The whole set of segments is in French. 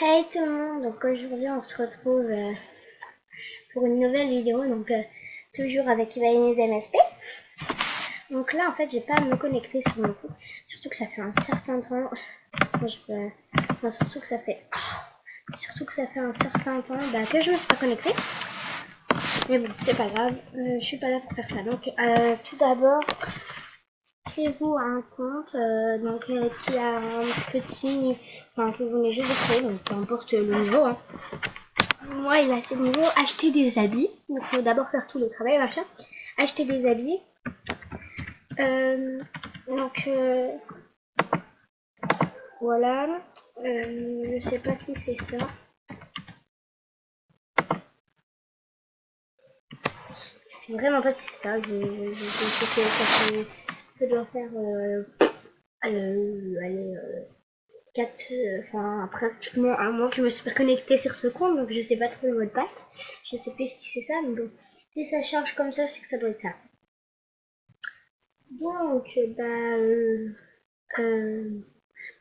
Hey tout le monde, donc aujourd'hui on se retrouve pour une nouvelle vidéo, donc toujours avec Ivanez MSP. Donc là en fait j'ai pas à me connecter sur mon compte, surtout que ça fait un certain temps, surtout que ça fait un certain temps que je me suis pas connectée. Mais bon c'est pas grave, je suis pas là pour faire ça. Donc tout d'abord, créez-vous un compte qui a un petit, enfin que vous venez juste de créer, donc peu importe le niveau. Hein. Moi, il a assez de niveau. Acheter des habits. Donc, il faut d'abord faire tout le travail, machin. Acheter des habits. Euh, donc, voilà. Je sais pas si c'est ça. C'est vraiment pas si c'est ça. Ça doit faire allez, 4, enfin pratiquement un mois que je me suis pas connectée sur ce compte, donc je sais pas trop le mot de passe. Je sais plus si c'est ça, mais bon. Si ça charge comme ça, c'est que ça doit être ça. Donc,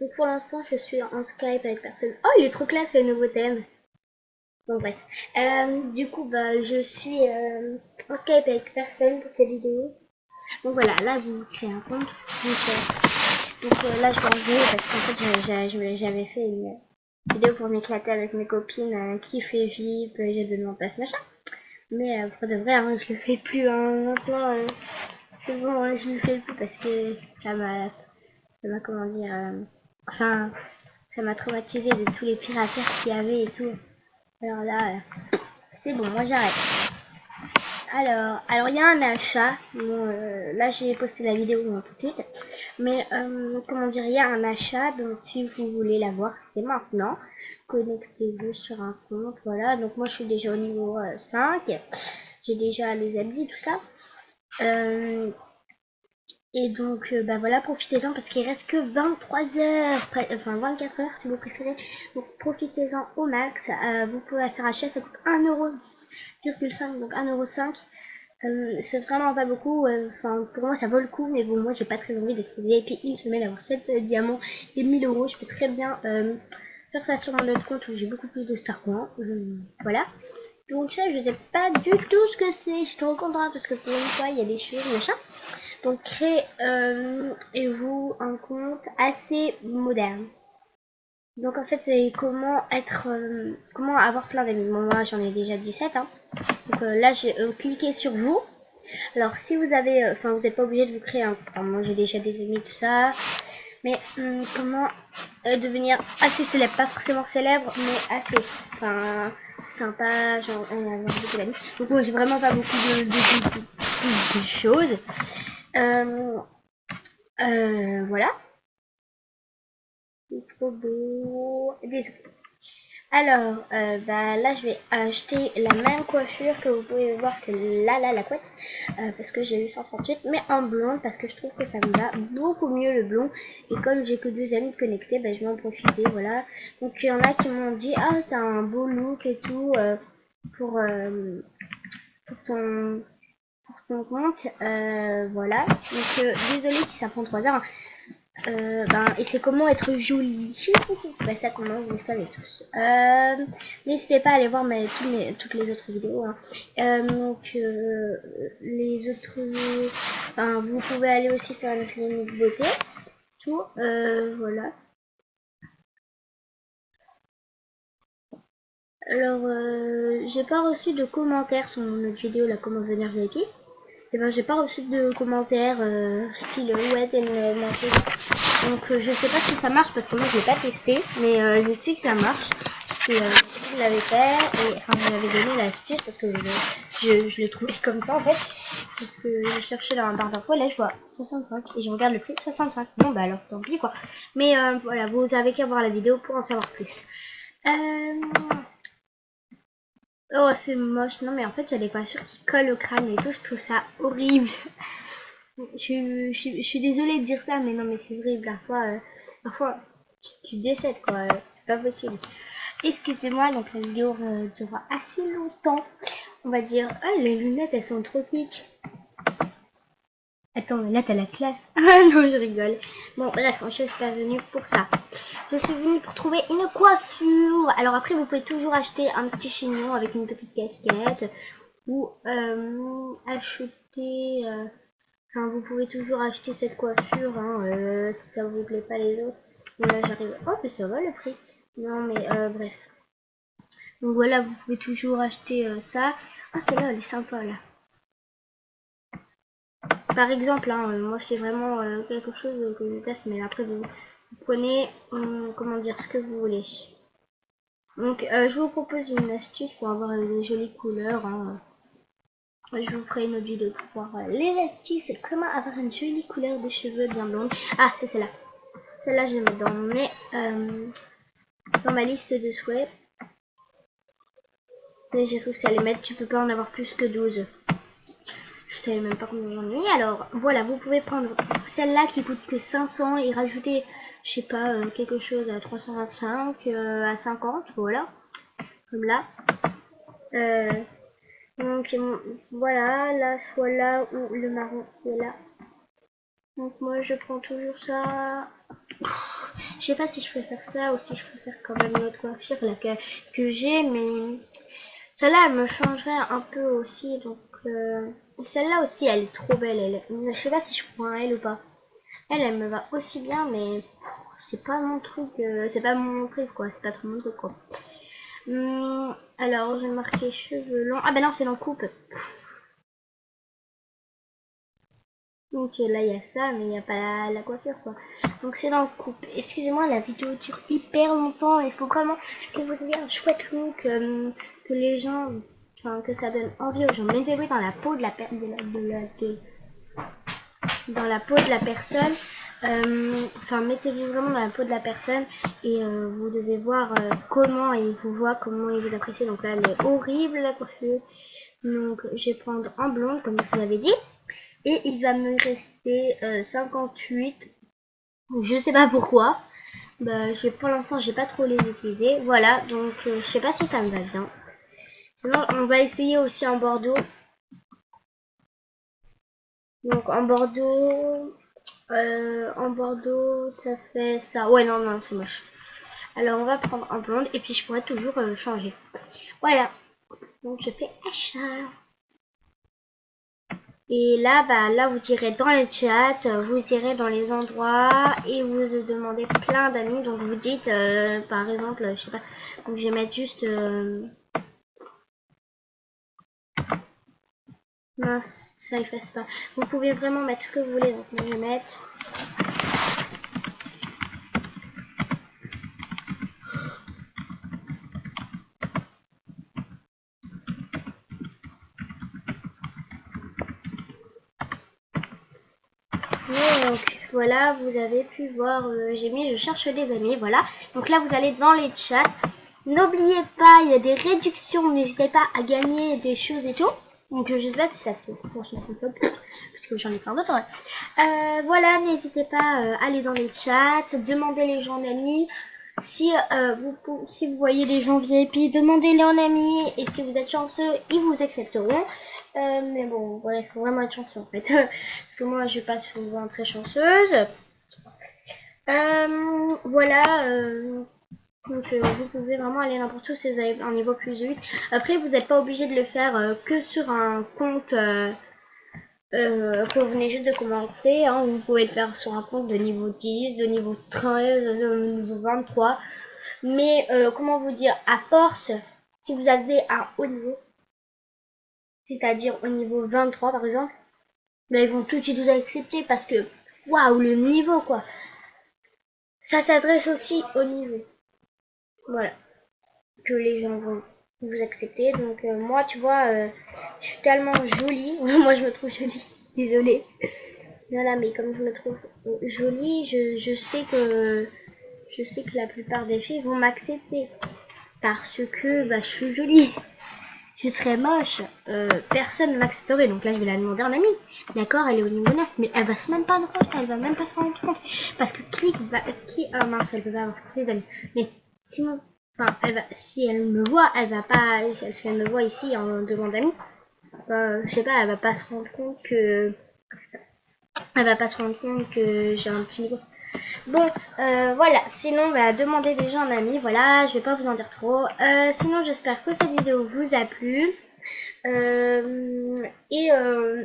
donc pour l'instant, je suis en Skype avec personne. Oh, il est trop classe le nouveau thème. Bon bref. Du coup, je suis en Skype avec personne pour cette vidéo. Donc voilà, là vous créez un compte. Donc là je vais en jouer parce qu'en fait j'avais fait une vidéo pour m'éclater avec mes copines qui fait vivre, j'ai donné mon passe machin. Mais pour de vrai, hein, je le fais plus. Hein, maintenant, c'est bon, hein, je le fais plus parce que comment dire, enfin, ça m'a traumatisé de tous les pirateurs qu'il y avait et tout. Alors là, c'est bon, moi j'arrête. Alors il y a un achat. Bon, là j'ai posté la vidéo tout de suite. Mais comment dire, il y a un achat. Donc si vous voulez la voir, c'est maintenant. Connectez-vous sur un compte. Voilà. Donc moi je suis déjà au niveau 5. J'ai déjà les habits, tout ça. Et donc, voilà, profitez-en parce qu'il reste que 23 heures, enfin 24 heures si vous préférez. Donc, profitez-en au max. Vous pouvez la faire acheter, ça coûte 1,5€, donc 1,5€. C'est vraiment pas beaucoup. Enfin, pour moi, ça vaut le coup, mais bon, moi, j'ai pas très envie d'être VIP une semaine, d'avoir 7 diamants et 1000€. Je peux très bien faire ça sur mon autre compte où j'ai beaucoup plus de star coins. Voilà. Donc, ça, je sais pas du tout ce que c'est. Je suis trop contente parce que pour une fois, il y a des choses, machin. Donc créez-vous un compte assez moderne. Donc en fait c'est comment avoir plein d'amis. Moi j'en ai déjà 17. Hein. Donc là j'ai cliqué sur vous. Alors si vous avez, enfin vous n'êtes pas obligé de vous créer un compte. Enfin, moi j'ai déjà des amis tout ça. Mais comment devenir assez célèbre, pas forcément célèbre, mais assez, enfin sympa, genre on a beaucoup d'amis. Donc moi j'ai vraiment pas beaucoup de choses. Voilà. C'est trop beau. Alors, là, je vais acheter la même coiffure que vous pouvez voir que là, la couette. Parce que j'ai eu 138, mais en blonde, parce que je trouve que ça me va beaucoup mieux le blond. Et comme j'ai que 2 amis de connectés, je vais en profiter, voilà. Donc, il y en a qui m'ont dit, ah, t'as un beau look et tout, pour, euh, pour ton, compte. Voilà. Donc, désolée si ça prend 3 heures. Et c'est comment être jolie. Ça comment vous le savez tous. N'hésitez pas à aller voir toutes les autres vidéos. Hein. Les autres, vous pouvez aller aussi faire une clinique beauté. Tout, voilà. Alors, j'ai pas reçu de commentaires sur notre vidéo là, comment devenir VIP. Et j'ai pas reçu de commentaires style ouais t'aimes manger. Donc je sais pas si ça marche parce que moi je l'ai pas testé, mais je sais que ça marche. Parce que je l'avais fait et enfin je l'avais donné l'astuce parce que je l'ai trouvé comme ça en fait. Parce que j'ai cherché dans la barre d'infos, là je vois 65 et je regarde le prix 65. Bon bah alors tant pis quoi. Mais voilà, vous avez qu'à voir la vidéo pour en savoir plus. Oh c'est moche, non mais en fait il y a des coiffures qui collent au crâne et tout, je trouve ça horrible. Je suis désolée de dire ça, mais non, mais c'est vrai, parfois tu décèdes, quoi. C'est pas possible. Excusez-moi, donc la vidéo durera assez longtemps. On va dire, ah, les lunettes, elles sont trop petites. Attends, mais là, t'as la classe. Ah non, je rigole. Bon, bref, je suis pas venue pour ça. je suis venue pour trouver une coiffure. Alors après, vous pouvez toujours acheter un petit chignon avec une petite casquette ou acheter... Enfin, vous pouvez toujours acheter cette coiffure, hein, si ça vous plaît pas les autres. Et là, j'arrive... Oh, mais ça va le prix. Non, mais bref. Donc voilà, vous pouvez toujours acheter ça. Ah, celle-là, elle est sympa, là. Par exemple, hein, moi, c'est vraiment quelque chose que je teste, mais après, vous prenez, comment dire, ce que vous voulez. Donc, je vous propose une astuce pour avoir des jolies couleurs, hein. Je vous ferai une autre vidéo pour voir les astuces, comment avoir une jolie couleur de cheveux bien blonde. Ah, c'est celle-là. Celle-là, je vais mettre dans ma liste de souhaits. Et j'ai cru que ça allait mettre, tu peux pas en avoir plus que 12. Je savais même pas combien j'en ai mis. Alors, voilà, vous pouvez prendre celle-là qui coûte que 500 et rajouter, je sais pas, quelque chose à 325, à 50, voilà. Comme là. Donc, voilà, là, soit là ou le marron qui est là. Donc, moi, je prends toujours ça. Je sais pas si je préfère ça ou si je préfère quand même une autre coiffure là, que j'ai, mais celle-là, elle me changerait un peu aussi. Donc, celle-là aussi, elle est trop belle. Je sais pas si je prends elle ou pas. Elle me va aussi bien, mais c'est pas mon truc. C'est pas mon truc, quoi. C'est pas trop mon truc, quoi. Alors, j'ai marqué cheveux longs. Ah, ben non, c'est dans coupe. Donc là, il y a ça, mais il n'y a pas la coiffure, quoi. Donc c'est dans le coupe. Excusez-moi, la vidéo dure hyper longtemps. Il faut vraiment que vous ayez un chouette look, que les gens, enfin, que ça donne envie aux gens. Mettez-vous dans la peau de la, dans la peau de la personne. Enfin, mettez-vous vraiment dans la peau de la personne et vous devez voir comment il vous voit, comment il vous apprécie. Donc là, elle est horrible, la coiffure. Donc, je vais prendre en blonde, comme je vous l'avais dit. Et il va me rester 58. Je sais pas pourquoi. Bah, pour l'instant, j'ai pas trop les utiliser. Voilà, donc je sais pas si ça me va bien. Sinon, on va essayer aussi en Bordeaux. Donc en Bordeaux, ça fait ça. Ouais, non, non, c'est moche. Alors, on va prendre en blonde et puis je pourrais toujours changer. Voilà. Donc, je fais achat. Et là, bah, là, vous irez dans le chat, vous irez dans les endroits et vous demandez plein d'amis. Donc, vous dites, par exemple, je sais pas, donc je vais mettre juste, mince, ça efface pas. Vous pouvez vraiment mettre ce que vous voulez. Donc, moi, je vais mettre, donc, voilà, vous avez pu voir, j'ai mis, je cherche des amis, voilà. Donc là, vous allez dans les chats. N'oubliez pas, il y a des réductions, n'hésitez pas à gagner des choses et tout. Donc je sais pas si ça se fait, parce que j'en ai plein d'autres. Voilà, n'hésitez pas à aller dans les chats, demandez les gens en amis. Si vous voyez des gens VIP, demandez-les en amis. Et si vous êtes chanceux, ils vous accepteront. Mais bon, il faut vraiment être chanceux en fait. Parce que moi, je suis pas souvent très chanceuse. Voilà. Donc vous pouvez vraiment aller n'importe où si vous avez un niveau plus 8. Après, vous n'êtes pas obligé de le faire que sur un compte que vous venez juste de commencer. Hein. Vous pouvez le faire sur un compte de niveau 10, de niveau 13, de niveau 23. Mais comment vous dire, à force, si vous avez un haut niveau, c'est-à-dire au niveau 23 par exemple, là ils vont tout de suite vous accepter parce que waouh, le niveau quoi. Ça s'adresse aussi au niveau. Voilà. Que les gens vont vous accepter. Donc moi, tu vois, je suis tellement jolie. Moi, je me trouve jolie. Désolée. Voilà, mais comme je me trouve jolie, je sais que la plupart des filles vont m'accepter parce que bah, je suis jolie. Je serais moche, personne ne m'accepterait. Donc là, je vais la demander en ami. D'accord, elle est au niveau 9, mais elle va même pas elle va même pas se rendre compte. Parce que ah mince, elle peut pas avoir plus d'amis. Mais sinon, enfin, si elle me voit, elle va pas, si elle me voit ici en demande d'amis, je sais pas, elle va pas se rendre compte que j'ai un petit niveau. Bon, voilà, sinon, bah, demandez déjà un ami, voilà, je vais pas vous en dire trop. Sinon, j'espère que cette vidéo vous a plu.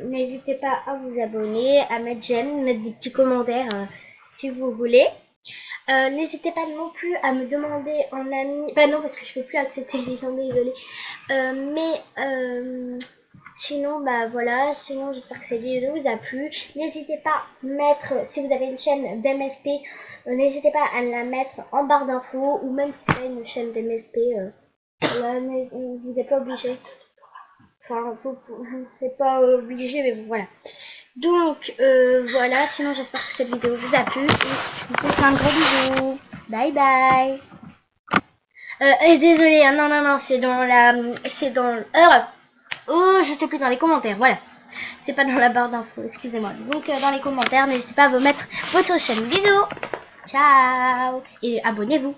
N'hésitez pas à vous abonner, à mettre j'aime, mettre des petits commentaires si vous voulez. N'hésitez pas non plus à me demander en ami, bah non parce que je peux plus accepter les gens, désolé. Sinon bah voilà, sinon j'espère que cette vidéo vous a plu. N'hésitez pas à mettre, si vous avez une chaîne d'MSP, n'hésitez pas à la mettre en barre d'infos ou même si c'est une chaîne d'MSP, là, vous n'êtes pas obligé. Enfin, c'est pas obligé, mais bon, voilà. Donc, voilà. Sinon, j'espère que cette vidéo vous a plu. Et je vous fais un gros bisou. Bye bye. Et désolé, hein, non, non, non, c'est dans la... C'est dans... oh, je sais plus, dans les commentaires, voilà. C'est pas dans la barre d'infos, excusez-moi. Donc, dans les commentaires, n'hésitez pas à vous mettre votre chaîne. Bisous. Ciao. Et abonnez-vous.